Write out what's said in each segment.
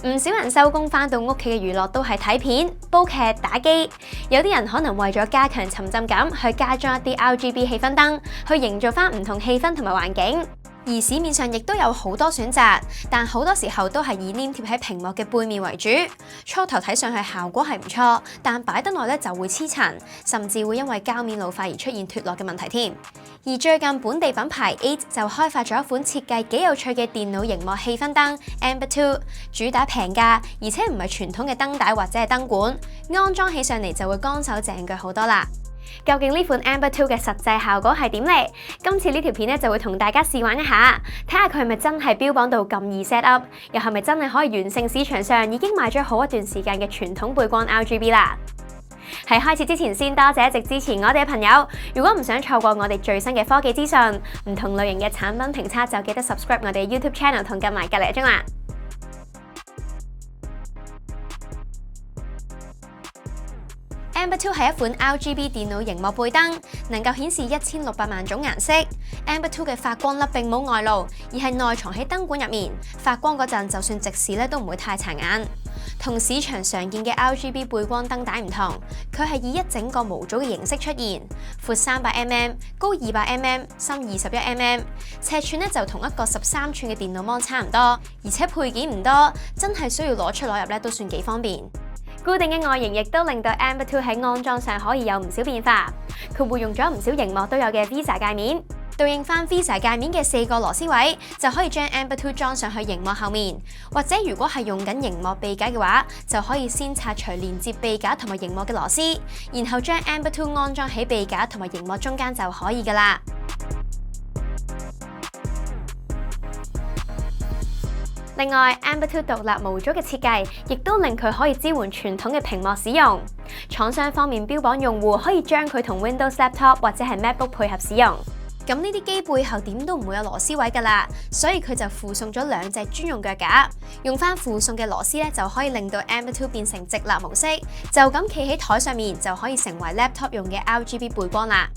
唔少人收工返到屋企嘅娛樂都係睇片、煲劇、打機。有啲人可能為咗加強沉浸感，去加裝一啲 RGB 氣氛燈，去營造返唔同氣氛同埋環境。而市面上亦都有好多選擇，但好多時候都係以黏貼喺屏幕嘅背面為主。初頭睇上去效果係唔錯，但擺得耐咧就會黐塵，甚至會因為膠面老化而出現脫落嘅問題添。而最近本地品牌 8 就開發咗一款設計幾有趣嘅電腦熒幕氣氛燈 Amber 2，主打平價，而且唔係傳統嘅燈帶或者係燈管，安裝起上嚟就會乾手淨腳好多啦。究竟呢款 Amber 2嘅實際效果係點呢？今次呢條片咧就會同大家試玩一下，睇下佢係咪真係標榜到咁易 set up，又係咪真係可以完勝市場上已經賣咗好一段時間嘅傳統背光 RGB 啦？喺開始之前先多謝一直支持我哋嘅朋友，如果唔想錯過我哋最新嘅科技資訊，唔同類型嘅產品評測就記得 subscribe 我哋嘅 YouTube channel 同撳埋隔離鐘啦。Amber 2係一款 RGB 電腦熒幕背燈，能夠顯示1600萬種顏色。Amber 2嘅發光粒並冇外露，而係內藏喺燈管入面，發光嗰陣就算直視咧都唔會太殘眼。同市場常見嘅 RGB 背光燈帶唔同，佢係以一整個模組嘅形式出現，闊300mm，高200mm，深21mm，尺寸咧就同一個13寸嘅電腦芒差唔多，而且配件唔多，真係需要攞出攞入咧都算幾方便。固定嘅外形亦都令到 Amber 2喺安裝上可以有唔少變化。佢會用咗唔少熒幕都有嘅 Visa 界面，對應翻 Visa 界面嘅4個螺絲位，就可以將 Amber 2裝上去熒幕後面。或者如果係用緊熒幕臂架嘅話，就可以先拆除連接臂架同埋熒幕嘅螺絲，然後將 Amber 2安裝喺臂架同埋熒幕中間就可以㗎啦。另外 ，Amber 2獨立模組嘅設計，亦都令佢可以支援傳統嘅屏幕使用。廠商方面標榜用戶可以將佢同 Windows Laptop 或者係 MacBook 配合使用。咁呢啲機背後點都唔會有螺絲位㗎啦，所以佢就附送咗2隻專用腳架，用翻附送嘅螺絲咧就可以令到 Amber 2變成直立模式，就咁企喺台上面就可以成為 Laptop 用嘅 RGB 背光啦。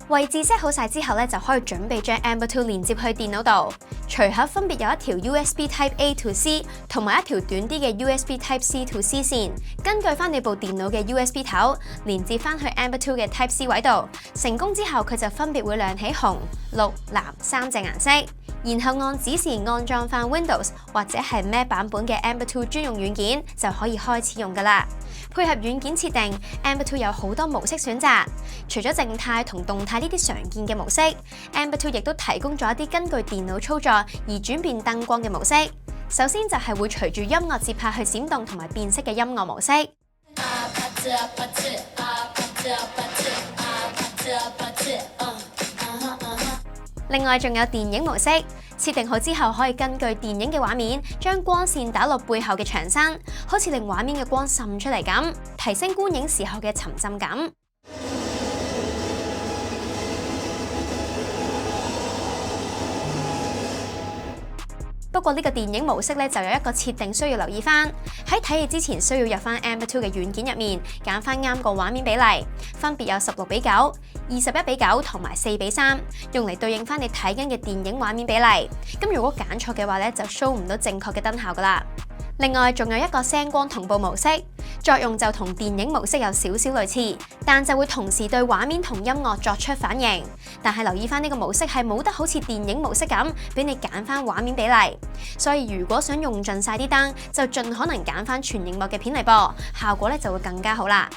位置 set 好晒之後咧，就可以準備將 Amber 2連接去電腦度。隨後分別有一條 USB Type A to C 同埋一條短啲嘅 USB Type C to C 線，根據翻你部電腦嘅 USB 頭連接翻去 Amber 2嘅 Type C 位度。成功之後，佢就分別會亮起紅、綠、藍3隻顏色，然後按指示安裝翻 Windows 或者係 Mac 版本嘅 Amber 2專用軟件，就可以開始用㗎啦。配合軟件設定 ，Amber 2有好多模式選擇，除咗靜態同動態呢啲常見嘅模式 ，Amber 2亦都提供咗一啲根據電腦操作而轉變燈光嘅模式。首先就係會隨住音樂節拍去閃動同埋變色嘅音樂模式。另外仲有電影模式，設定好之後可以根據電影嘅畫面，將光線打落背後嘅牆身，好似令畫面嘅光滲出嚟咁，提升觀影時候嘅沉浸感。不過呢個電影模式咧就有一個設定需要留意翻，喺睇戲之前需要入翻 Amber 2嘅軟件入面，揀翻啱個畫面比例，分別有16:9、21:9同埋4:3，用嚟對應翻你睇緊嘅電影畫面比例。咁如果揀錯嘅話咧，就 show 唔到正確嘅燈效噶啦。另外仲有一個聲光同步模式，作用就同電影模式有少少類似，但就會同時對畫面同音樂作出反應。但係留意翻呢個模式係冇得好似電影模式咁，俾你揀翻畫面比例。所以如果想用盡晒啲燈，就盡可能揀翻全螢幕嘅片嚟播，效果咧就會更加好啦。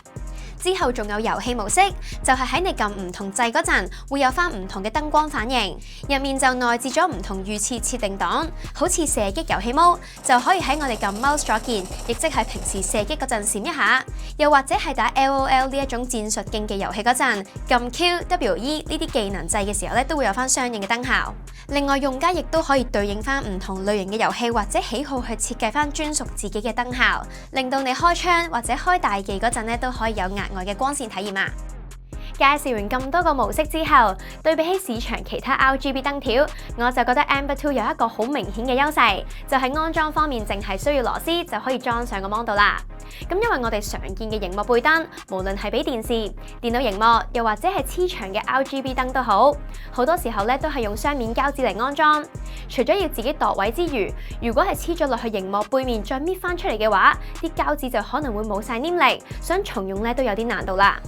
之後仲有遊戲模式，就係喺你撳唔同掣嗰陣，會有翻唔同嘅燈光反應。入面就內置咗唔同預設設定檔，好似射擊遊戲模式，就可以喺我哋撳 mouse 左鍵，亦即係平時射擊嗰陣閃一下；又或者係打 LOL 呢一種戰術競技遊戲嗰陣，撳 Q、W、E 呢啲技能掣嘅時候咧，都會有翻相應嘅燈效。另外，用家亦都可以對應翻唔同類型嘅遊戲或者喜好去設計翻專屬自己嘅燈效，令到你開槍或者開大技嗰陣咧都可以有額外嘅光線體驗啊！介紹完咁多個模式之後，對比起市場其他 RGB 燈條，我就覺得 Amber 2有一個好明顯嘅優勢，就係安裝方面淨係需要螺絲就可以裝上個 mon 度啦。咁因為我哋常見嘅熒幕背燈，無論係俾電視、電腦熒幕，又或者係黐牆嘅 RGB 燈都好，好多時候咧都係用雙面膠紙嚟安裝。除咗要自己度位之餘，如果係黐咗落去熒幕背面再搣翻出嚟嘅話，啲膠紙就可能會冇晒黏力，想重用咧都有啲難度啦。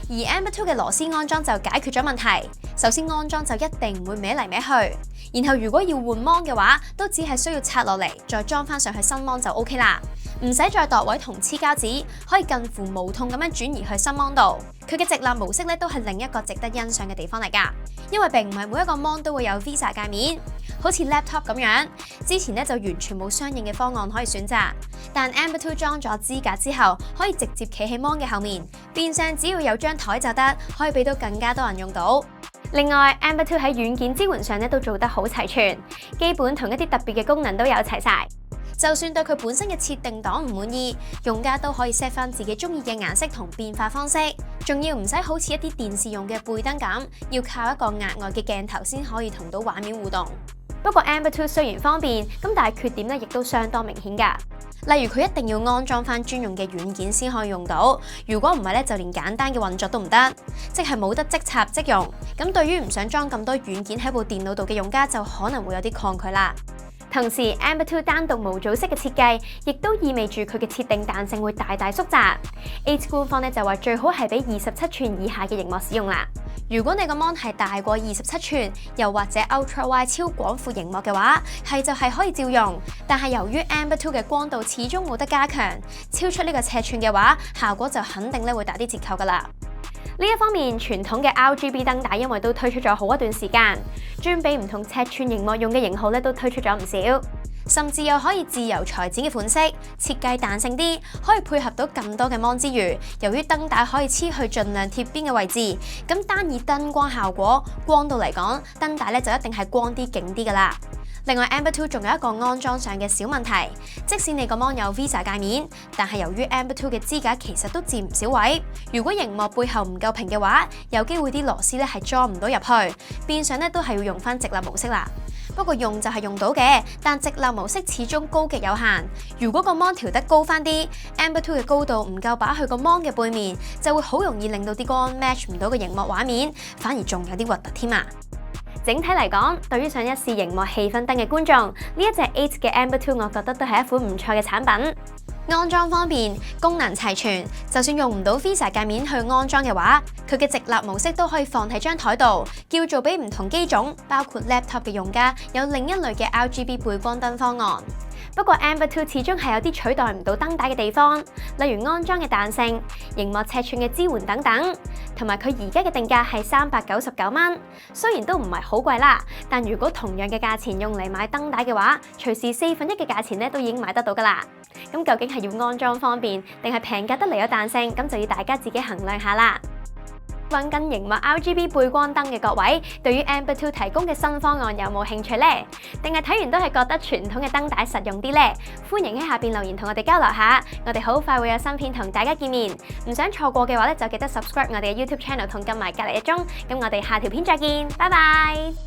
而 Amber 2嘅螺絲安裝就解決咗問題。首先安裝就一定唔會歪嚟歪去，然後如果要換 mon 嘅話，都只係需要拆落嚟再裝翻上去新 mon 就 OK 啦，唔使再度位同黐膠紙，可以近乎無痛咁樣轉移去新 mon 度。佢嘅直立模式咧都係另一個值得欣賞嘅地方嚟㗎，因為並唔係每一個 mon 都會有 Visa 界面，好似 laptop 咁樣，之前咧就完全冇相應嘅方案可以選擇。但 Amber 2裝咗支架之後，可以直接企喺 mon 嘅後面，變相只要有張台就得，可以俾到更加多人用到。另外 ，Amber 2喺軟件支援上咧都做得好齊全，基本同一啲特別嘅功能都有齊晒。就算對佢本身嘅設定檔唔滿意，用家都可以 set 翻自己中意嘅顏色同變化方式，仲要唔使好似一啲電視用嘅背燈咁，要靠一個額外嘅鏡頭先可以同到畫面互動。不過 Amber 2雖然方便，咁但係缺點咧亦都相當明顯㗎。例如佢一定要安裝翻專用嘅軟件先可以用到，如果唔係咧就連簡單嘅運作都唔得，即係冇得即插即用。咁對於唔想裝咁多軟件喺部電腦度嘅用家就可能會有啲抗拒啦。同時 Amber 2單獨模組式嘅設計，亦都意味住佢嘅設定彈性會大大縮窄。8官方咧就話最好係俾27寸以下嘅熒幕使用啦。如果你個 mon 係大過27寸，又或者 Ultra Wide 超廣闊熒幕嘅話，就係可以照用。但係由於 Amber 2嘅光度始終冇得加強，超出呢個尺寸嘅話，效果就肯定咧會打啲折扣㗎啦。呢一方面，傳統嘅 RGB 燈帶因為都推出咗好一段時間，專俾唔同尺寸熒幕用嘅型號咧都推出咗唔少，甚至又可以自由裁剪嘅款式，設計彈性啲，可以配合到更多嘅 mon 之餘，由於燈帶可以黐去盡量貼邊嘅位置，咁單以燈光效果光度嚟講，燈帶咧就一定係光啲勁啲㗎啦。另外 Amber 2仲有一個安裝上嘅小問題，即使你個 mon 有 Visa 界面，但係由於 Amber 2嘅支架其實都佔唔少位，如果熒幕背後唔夠平嘅話，有機會啲螺絲咧係裝唔到入去，變相咧都係要用翻直立模式啦。不過用就係用到嘅，但直立模式始終高極有限。如果個 mon 調得高翻啲 ，Amber 2嘅高度唔夠擺去個 mon 嘅背面，就會好容易令到啲光 match 唔到個熒幕畫面，反而仲有啲核突添啊！整體嚟講，對於想一試熒幕氣氛燈嘅觀眾，呢一隻8嘅 Amber 2我覺得都係一款唔錯嘅產品。安裝方面，功能齊全，就算用唔到 Visa 界面去安裝嘅話，佢嘅直立模式都可以放喺張台度，叫做俾唔同機種，包括 laptop 嘅用家有另一類嘅 RGB 背光燈方案。不過 Amber 2始終係有啲取代唔到燈帶嘅地方，例如安裝嘅彈性、熒幕尺寸嘅支援等等，同埋佢而家嘅定價係399蚊。雖然都唔係好貴啦，但如果同樣嘅價錢用嚟買燈帶嘅話，隨時1/4嘅價錢咧都已經買得到㗎啦。咁究竟係要安裝方便，定係平價得嚟有彈性？咁就要大家自己衡量下啦。揾緊熒幕 RGB 背光燈嘅各位，對於 Amber 2提供嘅新方案有冇興趣呢？定係睇完都係覺得傳統嘅燈帶實用啲呢？歡迎喺下邊留言同我哋交流下，我哋好快會有新片同大家見面。唔想錯過嘅話咧，就記得 subscribe 我哋嘅 YouTube channel 同撳埋隔離一鐘。咁我哋下條片再見，拜拜。